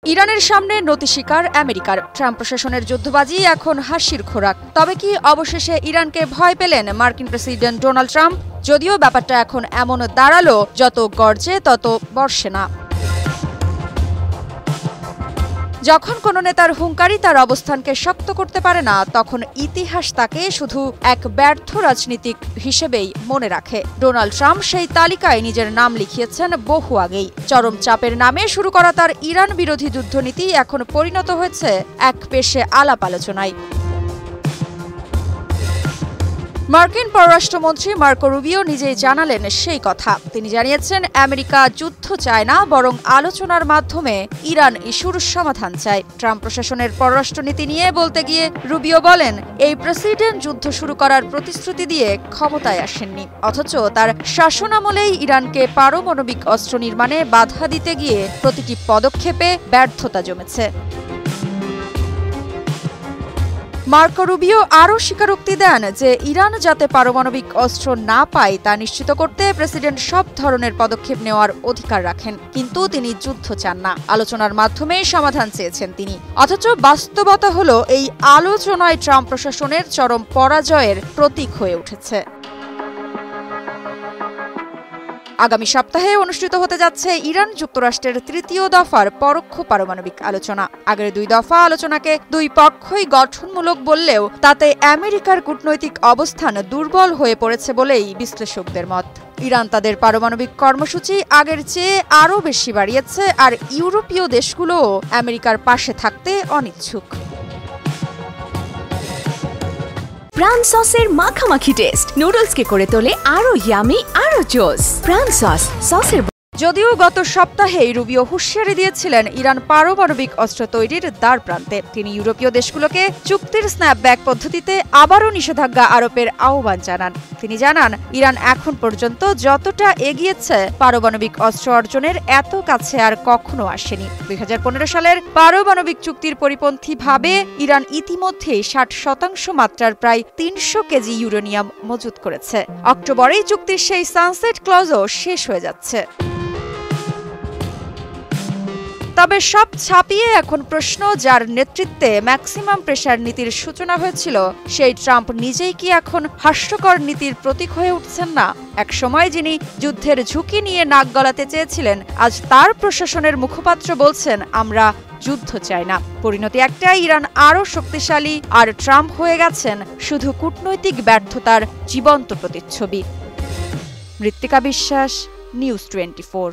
ইরানের সামনে নতি শিকার আমেরিকার। ট্রাম্প প্রশাসনের যুদ্ধবাজি এখন হাসির খোরাক। তবে কি অবশেষে ইরানকে ভয় পেলেন মার্কিন প্রেসিডেন্ট ডোনাল্ড ট্রাম্প? যদিও ব্যাপারটা এখন এমন দাঁড়ালো, যত গর্জে তত বর্ষে না। যখন কোনো নেতার হুঙ্কারি তার অবস্থানকে শক্ত করতে পারে না, তখন ইতিহাস তাকে শুধু এক ব্যর্থ রাজনীতিক হিসেবেই মনে রাখে। ডোনাল্ড ট্রাম্প সেই তালিকায় নিজের নাম লিখিয়েছেন বহু আগেই। চরম চাপের নামে শুরু করা তার ইরান বিরোধী যুদ্ধনীতি এখন পরিণত হয়েছে এক পেশে আলাপ আলোচনায়। মার্কিন পররাষ্ট্রমন্ত্রী মার্কো রুবিও নিজেই জানালেন সেই কথা। তিনি জানিয়েছেন, আমেরিকা যুদ্ধ চায় না, বরং আলোচনার মাধ্যমে ইরান ইস্যুর সমাধান চায়। ট্রাম্প প্রশাসনের পররাষ্ট্রনীতি নিয়ে বলতে গিয়ে রুবিও বলেন, এই প্রেসিডেন্ট যুদ্ধ শুরু করার প্রতিশ্রুতি দিয়ে ক্ষমতায় আসেননি, অথচ তার শাসনামলেই ইরানকে পারমাণবিক অস্ত্র নির্মাণে বাধা দিতে গিয়ে প্রতিটি পদক্ষেপে ব্যর্থতা জমেছে। মার্কো রুবিও আরও স্বীকারোক্তি দেন যে ইরান যাতে পারমাণবিক অস্ত্র না পায় তা নিশ্চিত করতে প্রেসিডেন্ট সব ধরনের পদক্ষেপ নেওয়ার অধিকার রাখেন, কিন্তু তিনি যুদ্ধ চান না, আলোচনার মাধ্যমে সমাধান চেয়েছেন তিনি। অথচ বাস্তবতা হলো, এই আলোচনায় ট্রাম্প প্রশাসনের চরম পরাজয়ের প্রতীক হয়ে উঠেছে। আগামী সপ্তাহে অনুষ্ঠিত হতে যাচ্ছে ইরান যুক্তরাষ্ট্রের তৃতীয় দফার পরোক্ষ পারমাণবিক আলোচনা। আগের দুই দফা আলোচনাকে দুই পক্ষই গঠনমূলক বললেও তাতে আমেরিকার কূটনৈতিক অবস্থান দুর্বল হয়ে পড়েছে বলেই বিশ্লেষকদের মত। ইরান তাদের পারমাণবিক কর্মসূচি আগের চেয়ে আরও বেশি বাড়িয়েছে, আর ইউরোপীয় দেশগুলোও আমেরিকার পাশে থাকতে অনিচ্ছুক। প্রাণ সসের মাখামাখি টেস্ট নুডলসকে করে তোলে আরো ইয়ামি, আরো জোস। প্রাণ সসের যদিও গত সপ্তাহেই রুবিও হুঁশিয়ারি দিয়েছিলেন ইরান পারমাণবিক অস্ত্র তৈরির দ্বার প্রান্তে। তিনি ইউরোপীয় দেশগুলোকে চুক্তির স্ন্যাপব্যাক পদ্ধতিতে আবারও নিষেধাজ্ঞা আরোপের আহ্বান জানান। তিনি জানান, ইরান এখন পর্যন্ত যতটা এগিয়েছে পারমাণবিক অস্ত্র অর্জনের এত কাছে আর কখনো আসেনি। 2015 সালের পারমাণবিক চুক্তির পরিপন্থীভাবে ইরান ইতিমধ্যেই 60% মাত্রার প্রায় 300 কেজি ইউরেনিয়াম মজুত করেছে। অক্টোবরেই চুক্তির সেই সানসেট ক্লজও শেষ হয়ে যাচ্ছে। তবে সব ছাপিয়ে এখন প্রশ্ন, যার নেতৃত্বে ম্যাক্সিমাম প্রেসার নীতির সূচনা হয়েছিল, সেই ট্রাম্প নিজেই কি এখন হাস্যকর নীতির প্রতীক হয়ে উঠছেন না? এক সময় যিনি যুদ্ধের ঝুঁকি নিয়ে নাক গলাতে চেয়েছিলেন, আজ তার প্রশাসনের মুখপাত্র বলছেন, আমরা যুদ্ধ চাই না। পরিণতি একটাই, ইরান আরও শক্তিশালী, আর ট্রাম্প হয়ে গেছেন শুধু কূটনৈতিক ব্যর্থতার জীবন্ত প্রতিচ্ছবি। মৃত্তিকা বিশ্বাস, নিউজ 24।